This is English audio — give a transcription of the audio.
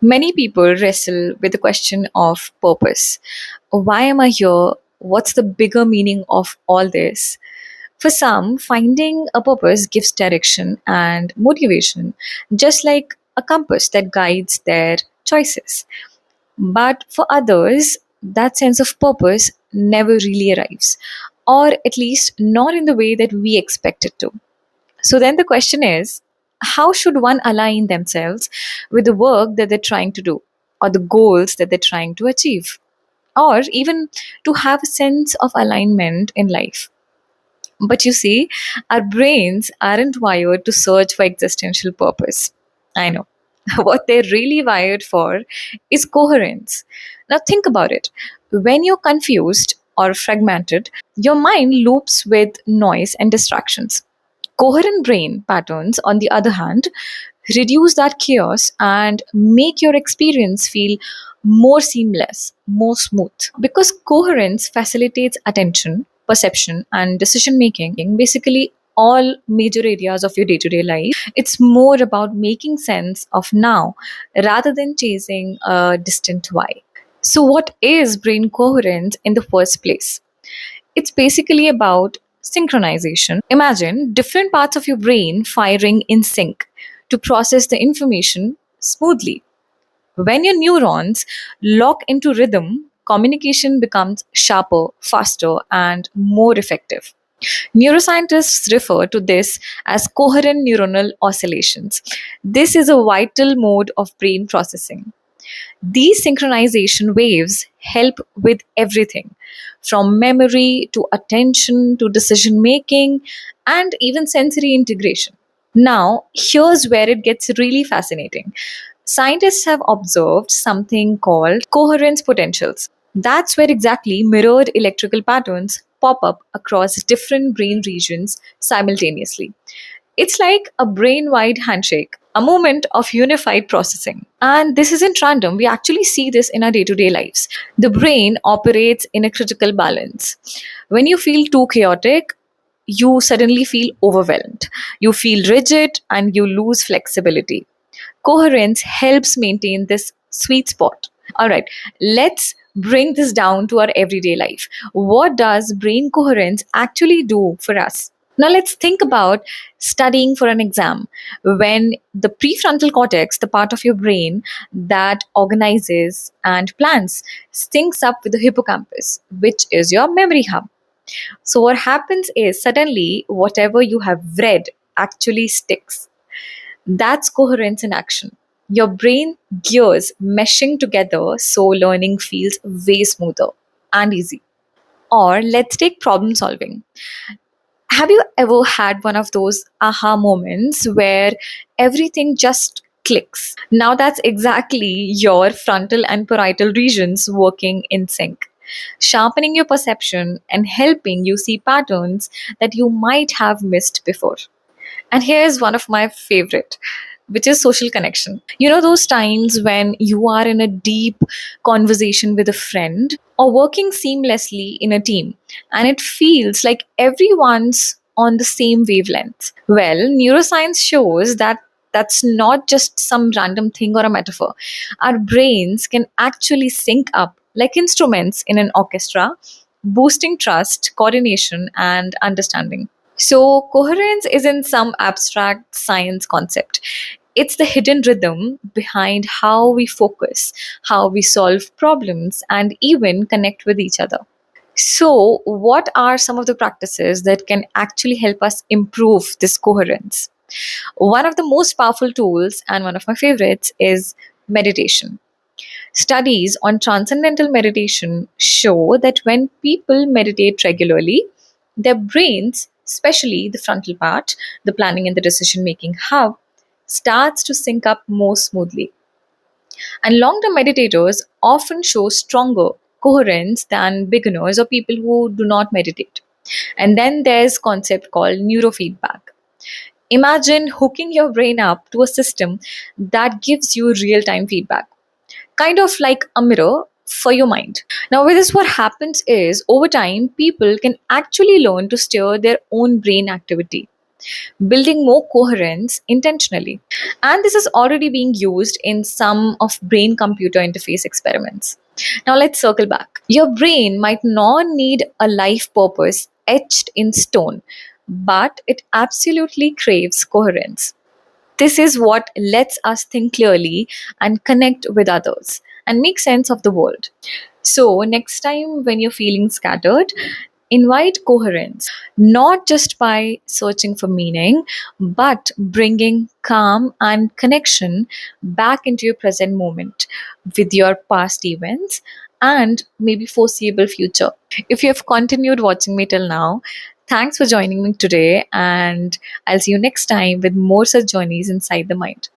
Many people wrestle with the question of purpose. Why am I here? What's the bigger meaning of all this? For some, finding a purpose gives direction and motivation, just like a compass that guides their choices. But for others, that sense of purpose never really arrives, or at least not in the way that we expect it to. So then the question is, how should one align themselves with the work that they're trying to do, or the goals that they're trying to achieve, or even to have a sense of alignment in life? But you see, our brains aren't wired to search for existential purpose. I know. What they're really wired for is coherence. Now, think about it. When you're confused or fragmented, your mind loops with noise and distractions. Coherent brain patterns, on the other hand, reduce that chaos and make your experience feel more seamless, more smooth. Because coherence facilitates attention, perception, and decision making, basically all major areas of your day to day life. It's more about making sense of now rather than chasing a distant why. So, what is brain coherence in the first place? It's basically about synchronization. Imagine different parts of your brain firing in sync to process the information smoothly. When your neurons lock into rhythm, communication becomes sharper, faster, and more effective. Neuroscientists refer to this as coherent neuronal oscillations. This is a vital mode of brain processing. These synchronization waves help with everything from memory to attention to decision making and even sensory integration. Now, here's where it gets really fascinating. Scientists have observed something called coherence potentials. That's where exactly mirrored electrical patterns pop up across different brain regions simultaneously. It's like a brain wide handshake, a moment of unified processing. And this isn't random, we actually see this in our day to day lives. The brain operates in a critical balance. When you feel too chaotic, you suddenly feel overwhelmed. You feel rigid and you lose flexibility. Coherence helps maintain this sweet spot. All right, let's bring this down to our everyday life. What does brain coherence actually do for us? Now, let's think about studying for an exam. When the prefrontal cortex, the part of your brain that organizes and plans, syncs up with the hippocampus, which is your memory hub. So, what happens is suddenly whatever you have read actually sticks. That's coherence in action. Your brain gears meshing together so learning feels way smoother and easy. Or let's take problem solving. Have you ever had one of those aha moments where everything just clicks? Now that's exactly your frontal and parietal regions working in sync, sharpening your perception and helping you see patterns that you might have missed before. And here's one of my favorite, which is social connection. You know, those times when you are in a deep conversation with a friend or working seamlessly in a team, and it feels like everyone's on the same wavelength. Well, neuroscience shows that that's not just some random thing or a metaphor. Our brains can actually sync up like instruments in an orchestra, boosting trust, coordination, and understanding. So, coherence isn't some abstract science concept. It's the hidden rhythm behind how we focus, how we solve problems, and even connect with each other. So, what are some of the practices that can actually help us improve this coherence? One of the most powerful tools, and one of my favorites, is meditation. Studies on transcendental meditation show that when people meditate regularly, their brains, especially the frontal part, the planning and the decision making hub, starts to sync up more smoothly. And long term meditators often show stronger coherence than beginners or people who do not meditate. And then there's concept called neurofeedback. Imagine hooking your brain up to a system that gives you real time feedback, kind of like a mirror for your mind. Now, with this, what happens is over time, people can actually learn to steer their own brain activity. building more coherence intentionally. And this is already being used in some of brain computer interface experiments. Now let's circle back. Your brain might not need a life purpose etched in stone, but it absolutely craves coherence. This is what lets us think clearly and connect with others and make sense of the world. So, next time when you're feeling scattered, invite coherence, not just by searching for meaning, but bringing calm and connection back into your present moment with your past events and maybe foreseeable future. If you have continued watching me till now, thanks for joining me today, and I'll see you next time with more such journeys inside the mind.